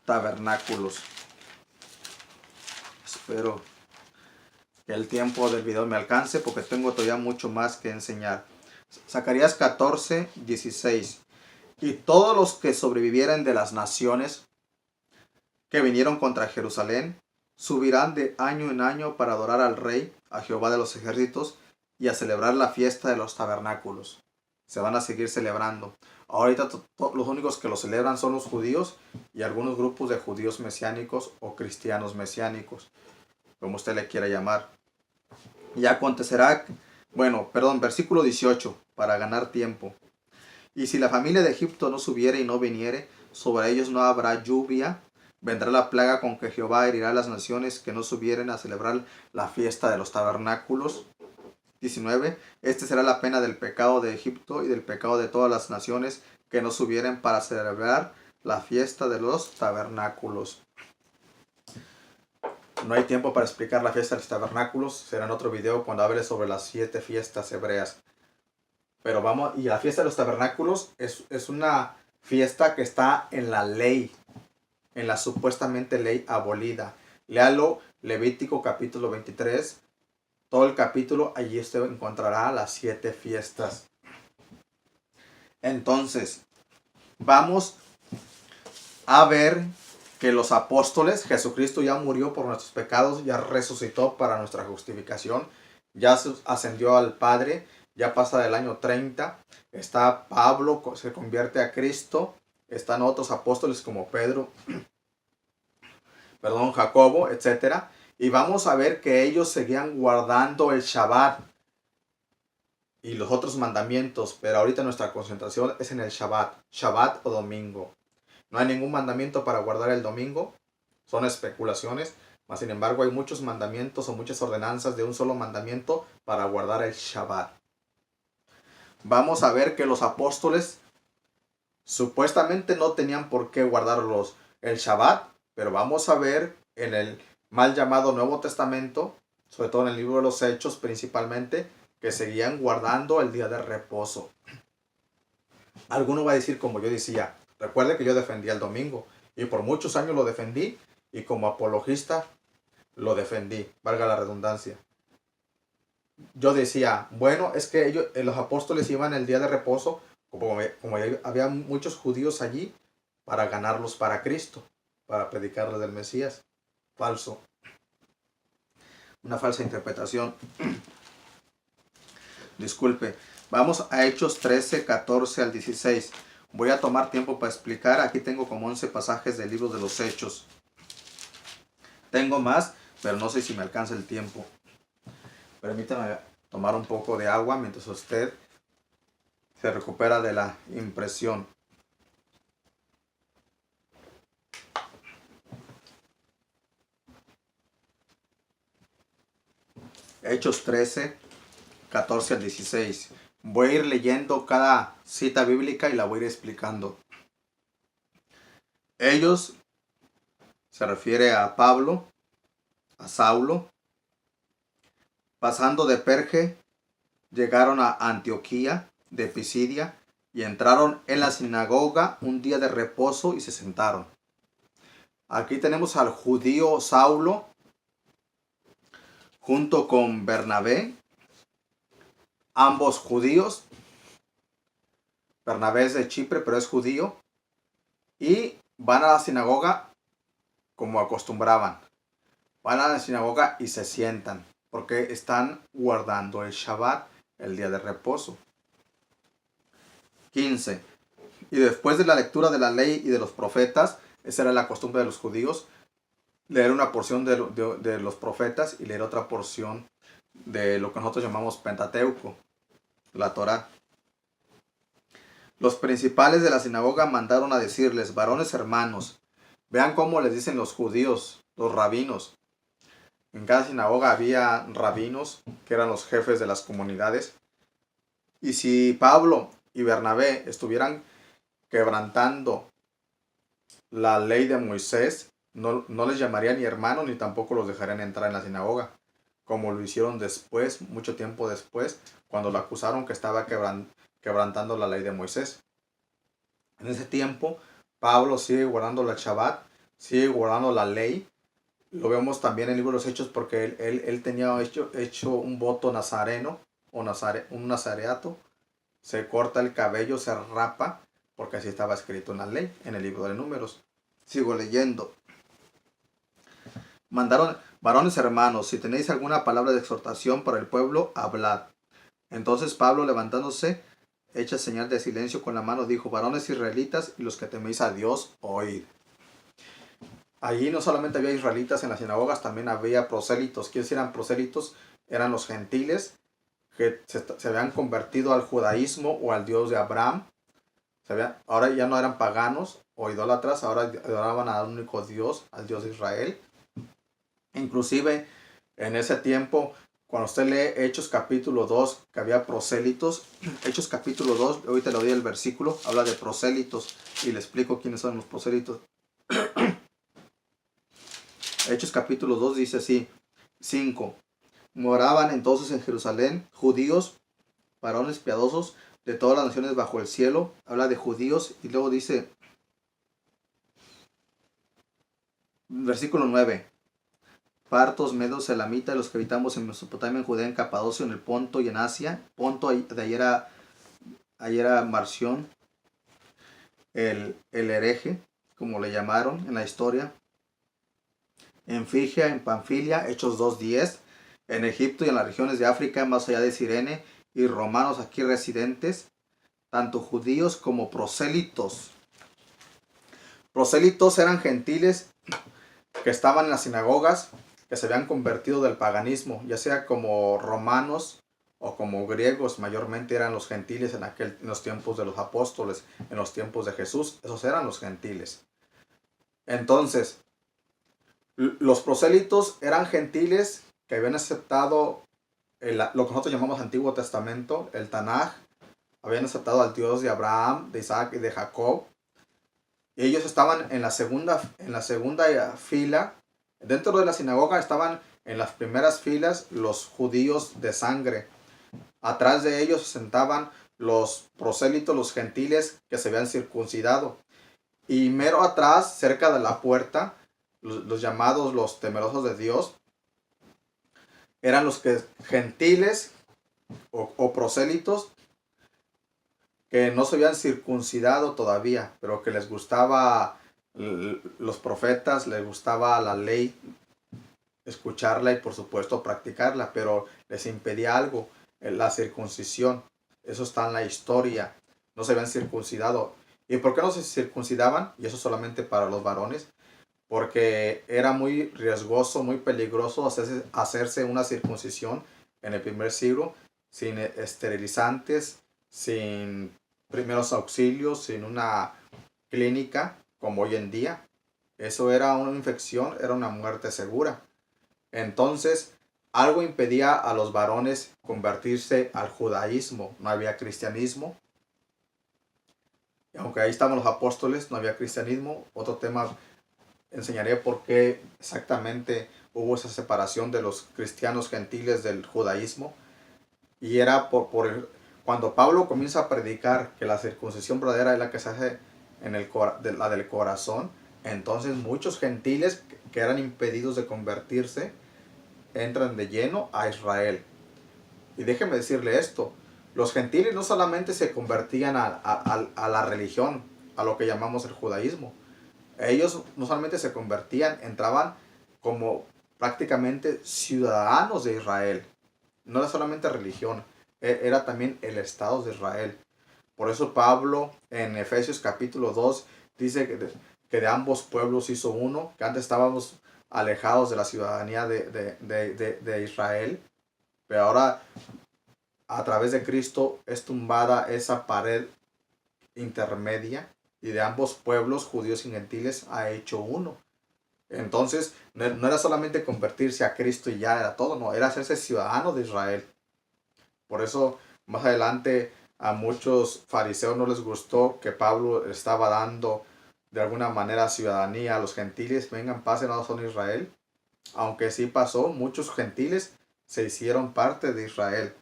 tabernáculos. Espero que el tiempo del video me alcance porque tengo todavía mucho más que enseñar. Zacarías 14, 16. Y todos los que sobrevivieren de las naciones que vinieron contra Jerusalén subirán de año en año para adorar al Rey, a Jehová de los ejércitos, y a celebrar la fiesta de los tabernáculos. Se van a seguir celebrando. Ahorita los únicos que lo celebran son los judíos y algunos grupos de judíos mesiánicos o cristianos mesiánicos, como usted le quiera llamar. Y acontecerá, versículo 18, para ganar tiempo. Y si la familia de Egipto no subiere y no viniere, sobre ellos no habrá lluvia. Vendrá la plaga con que Jehová herirá a las naciones que no subieren a celebrar la fiesta de los tabernáculos. 19. Este será la pena del pecado de Egipto y del pecado de todas las naciones que no subieren para celebrar la fiesta de los tabernáculos. No hay tiempo para explicar la fiesta de los tabernáculos. Será en otro video cuando hable sobre las 7 fiestas hebreas. Pero y la fiesta de los tabernáculos es una fiesta que está en la ley, en la supuestamente ley abolida. Léalo, Levítico capítulo 23. Todo el capítulo, allí usted encontrará las 7 fiestas. Entonces, vamos a ver que los apóstoles, Jesucristo ya murió por nuestros pecados, ya resucitó para nuestra justificación, ya ascendió al Padre, ya pasa del año 30, está Pablo, se convierte a Cristo, están otros apóstoles como Pedro, Jacobo, etc. Y vamos a ver que ellos seguían guardando el Shabbat y los otros mandamientos, pero ahorita nuestra concentración es en el Shabbat o domingo. No hay ningún mandamiento para guardar el domingo, son especulaciones, mas sin embargo hay muchos mandamientos o muchas ordenanzas de un solo mandamiento para guardar el Shabbat. Vamos a ver que los apóstoles supuestamente no tenían por qué guardar el Shabbat, pero vamos a ver en el mal llamado Nuevo Testamento, sobre todo en el libro de los Hechos principalmente, que seguían guardando el día de reposo. Alguno va a decir como yo decía, recuerde que yo defendía el domingo y por muchos años lo defendí y como apologista lo defendí, valga la redundancia. Yo decía, bueno, es que los apóstoles iban el día de reposo, como había muchos judíos allí, para ganarlos para Cristo, para predicarles del Mesías. Falso. Una falsa interpretación. Disculpe. Vamos a Hechos 13, 14 al 16. Voy a tomar tiempo para explicar. Aquí tengo como 11 pasajes del libro de los Hechos. Tengo más, pero no sé si me alcanza el tiempo. Permítame tomar un poco de agua mientras usted se recupera de la impresión. Hechos 13, 14 al 16. Voy a ir leyendo cada cita bíblica y la voy a ir explicando. Ellos se refiere a Pablo, a Saulo. Pasando de Perge, llegaron a Antioquía de Pisidia y entraron en la sinagoga un día de reposo y se sentaron. Aquí tenemos al judío Saulo junto con Bernabé, ambos judíos. Bernabé es de Chipre, pero es judío. Y van a la sinagoga como acostumbraban. Van a la sinagoga y se sientan, porque están guardando el Shabbat, el día de reposo. 15. Y después de la lectura de la ley y de los profetas, esa era la costumbre de los judíos, leer una porción de los profetas y leer otra porción de lo que nosotros llamamos Pentateuco, la Torá. Los principales de la sinagoga mandaron a decirles, varones hermanos, vean cómo les dicen los judíos, los rabinos. En cada sinagoga había rabinos, que eran los jefes de las comunidades. Y si Pablo y Bernabé estuvieran quebrantando la ley de Moisés, no les llamarían ni hermanos ni tampoco los dejarían entrar en la sinagoga, como lo hicieron después, mucho tiempo después, cuando lo acusaron que estaba quebrantando la ley de Moisés. En ese tiempo, Pablo sigue guardando el Shabbat, sigue guardando la ley. Lo vemos también en el libro de los Hechos porque él tenía hecho un voto nazareno o un nazareato. Se corta el cabello, se rapa, porque así estaba escrito en la ley, en el libro de Números. Sigo leyendo. Mandaron, varones hermanos, si tenéis alguna palabra de exhortación para el pueblo, hablad. Entonces Pablo, levantándose, hecha señal de silencio con la mano, dijo, varones israelitas y los que teméis a Dios, oíd. Allí no solamente había israelitas en las sinagogas, también había prosélitos. ¿Quiénes eran prosélitos? Eran los gentiles que se habían convertido al judaísmo o al Dios de Abraham. Ahora ya no eran paganos o idólatras, ahora adoraban al único Dios, al Dios de Israel. Inclusive en ese tiempo, cuando usted lee Hechos capítulo 2, que había prosélitos, Hechos capítulo 2, ahorita le doy el versículo, habla de prosélitos y le explico quiénes son los prosélitos. Hechos capítulo 2 dice así, 5. Moraban entonces en Jerusalén judíos, varones piadosos de todas las naciones bajo el cielo. Habla de judíos y luego dice, versículo 9. Partos, medos, elamitas, los que habitamos en Mesopotamia, en Judea, en Capadocio, en el Ponto y en Asia. Ponto, de ahí era Marción, el hereje, como le llamaron en la historia. En Frigia, en Panfilia, Hechos 2:10. En Egipto y en las regiones de África, más allá de Cirene, y romanos aquí residentes, tanto judíos como prosélitos. Prosélitos eran gentiles que estaban en las sinagogas, que se habían convertido del paganismo, ya sea como romanos o como griegos. Mayormente eran los gentiles en los tiempos de los apóstoles, en los tiempos de Jesús. Esos eran los gentiles. Entonces, los prosélitos eran gentiles que habían aceptado lo que nosotros llamamos Antiguo Testamento, el Tanaj. Habían aceptado al Dios de Abraham, de Isaac y de Jacob. Y ellos estaban en la segunda fila. Dentro de la sinagoga estaban en las primeras filas los judíos de sangre. Atrás de ellos se sentaban los prosélitos, los gentiles que se habían circuncidado. Y mero atrás, cerca de la puerta, los llamados los temerosos de Dios, eran los que gentiles o prosélitos que no se habían circuncidado todavía, pero que les gustaba los profetas, les gustaba la ley, escucharla y por supuesto practicarla, pero les impedía algo, la circuncisión. Eso está en la historia. No se habían circuncidado. ¿Y por qué no se circuncidaban? Y eso solamente para los varones. Porque era muy riesgoso, muy peligroso hacerse una circuncisión en el primer siglo sin esterilizantes, sin primeros auxilios, sin una clínica como hoy en día. Eso era una infección, era una muerte segura. Entonces, algo impedía a los varones convertirse al judaísmo. No había cristianismo. Y aunque ahí estaban los apóstoles, no había cristianismo. Otro tema, enseñaré por qué exactamente hubo esa separación de los cristianos gentiles del judaísmo. Y era cuando Pablo comienza a predicar que la circuncisión verdadera es la que se hace la del corazón, entonces muchos gentiles que eran impedidos de convertirse entran de lleno a Israel. Y déjeme decirle esto, los gentiles no solamente se convertían a la religión, a lo que llamamos el judaísmo. Ellos no solamente se convertían, entraban como prácticamente ciudadanos de Israel. No era solamente religión, era también el Estado de Israel. Por eso Pablo en Efesios capítulo 2 dice que de ambos pueblos hizo uno, que antes estábamos alejados de la ciudadanía de Israel, pero ahora a través de Cristo es tumbada esa pared intermedia y de ambos pueblos, judíos y gentiles, ha hecho uno. Entonces, no era solamente convertirse a Cristo y ya era todo, no, era hacerse ciudadano de Israel. Por eso, más adelante, a muchos fariseos no les gustó que Pablo estaba dando de alguna manera ciudadanía a los gentiles. Vengan, pasen a son Israel. Aunque sí pasó, muchos gentiles se hicieron parte de Israel.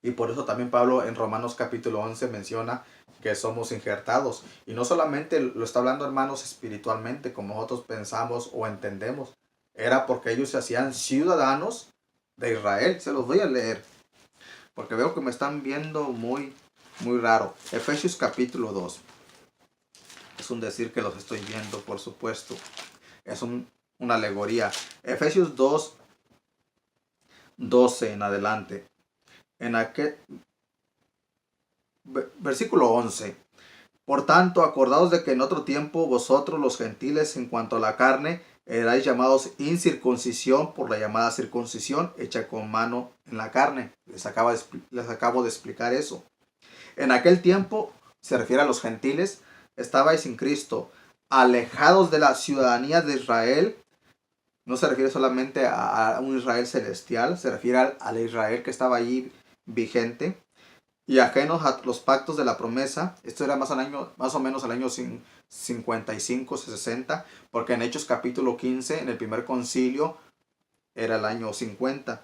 Y por eso también Pablo en Romanos capítulo 11 menciona que somos injertados. Y no solamente lo está hablando, hermanos, espiritualmente, como nosotros pensamos o entendemos. Era porque ellos se hacían ciudadanos de Israel. Se los voy a leer, porque veo que me están viendo muy raro. Efesios capítulo 2. Es un decir que los estoy viendo, por supuesto. Es una alegoría. Efesios 2, 12 en adelante. En aquel versículo 11. Por tanto, acordaos de que en otro tiempo vosotros los gentiles en cuanto a la carne erais llamados incircuncisión por la llamada circuncisión hecha con mano en la carne. Les acabo de explicar eso. En aquel tiempo, se refiere a los gentiles, estabais sin Cristo, alejados de la ciudadanía de Israel. No se refiere solamente a un Israel celestial, se refiere al Israel que estaba allí vigente, y ajenos a los pactos de la promesa. Esto era más o menos al año 55, 60, porque en Hechos capítulo 15, en el primer concilio, era el año 50.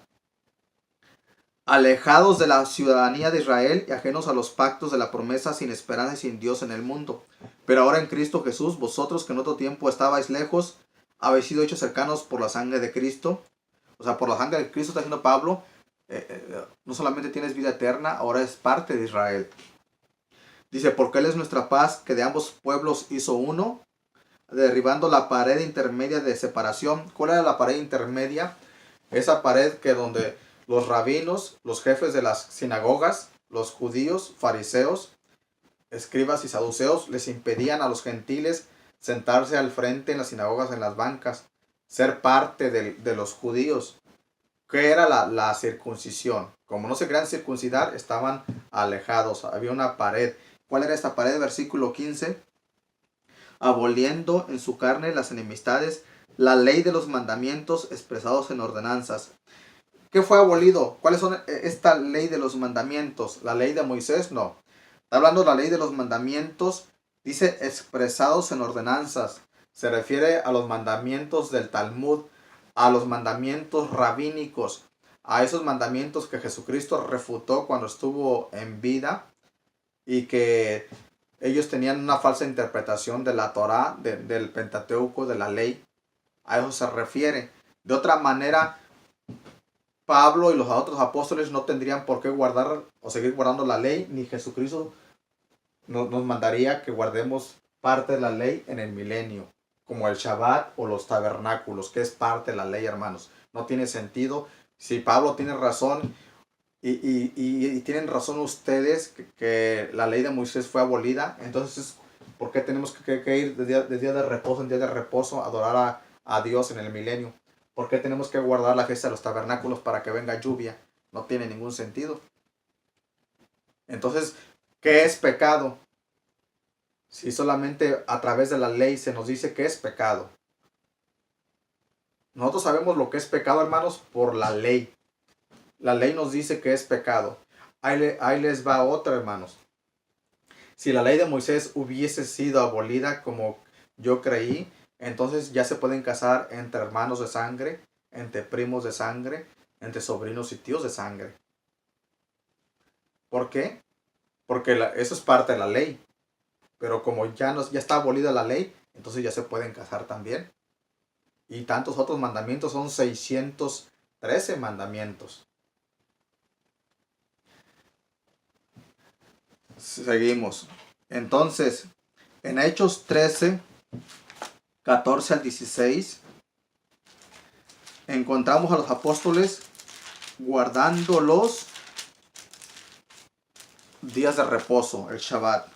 Alejados de la ciudadanía de Israel y ajenos a los pactos de la promesa, sin esperanza y sin Dios en el mundo. Pero ahora en Cristo Jesús, vosotros que en otro tiempo estabais lejos, habéis sido hechos cercanos por la sangre de Cristo. O sea, por la sangre de Cristo, está diciendo Pablo, no solamente tienes vida eterna, ahora es parte de Israel. Dice, porque Él es nuestra paz, que de ambos pueblos hizo uno, derribando la pared intermedia de separación. ¿Cuál era la pared intermedia? Esa pared que donde los rabinos, los jefes de las sinagogas, los judíos, fariseos, escribas y saduceos, les impedían a los gentiles sentarse al frente en las sinagogas, en las bancas, ser parte de los judíos. ¿Qué era la circuncisión? Como no se querían circuncidar, estaban alejados. Había una pared. ¿Cuál era esta pared? Versículo 15. Aboliendo en su carne las enemistades, la ley de los mandamientos expresados en ordenanzas. ¿Qué fue abolido? ¿Cuáles son esta ley de los mandamientos? ¿La ley de Moisés? No. Está hablando de la ley de los mandamientos, dice expresados en ordenanzas. Se refiere a los mandamientos del Talmud, a los mandamientos rabínicos, a esos mandamientos que Jesucristo refutó cuando estuvo en vida y que ellos tenían una falsa interpretación de la Torá, del Pentateuco, de la ley. A eso se refiere. De otra manera, Pablo y los otros apóstoles no tendrían por qué guardar o seguir guardando la ley, ni Jesucristo nos mandaría que guardemos parte de la ley en el milenio, como el Shabbat o los tabernáculos, que es parte de la ley, hermanos. No tiene sentido. Si Pablo tiene razón y tienen razón ustedes que la ley de Moisés fue abolida, entonces ¿por qué tenemos que ir de día de reposo en día de reposo a adorar a Dios en el milenio? ¿Por qué tenemos que guardar la fiesta de los tabernáculos para que venga lluvia? No tiene ningún sentido. Entonces, ¿qué es pecado? Si solamente a través de la ley se nos dice que es pecado. Nosotros sabemos lo que es pecado, hermanos, por la ley. La ley nos dice que es pecado. Ahí les va otra, hermanos. Si la ley de Moisés hubiese sido abolida como yo creí, entonces ya se pueden casar entre hermanos de sangre, entre primos de sangre, entre sobrinos y tíos de sangre. ¿Por qué? Porque eso es parte de la ley. Pero como ya está abolida la ley, entonces ya se pueden casar también. Y tantos otros mandamientos, son 613 mandamientos. Seguimos. Entonces, en Hechos 13, 14 al 16, encontramos a los apóstoles guardando los días de reposo, el Shabbat.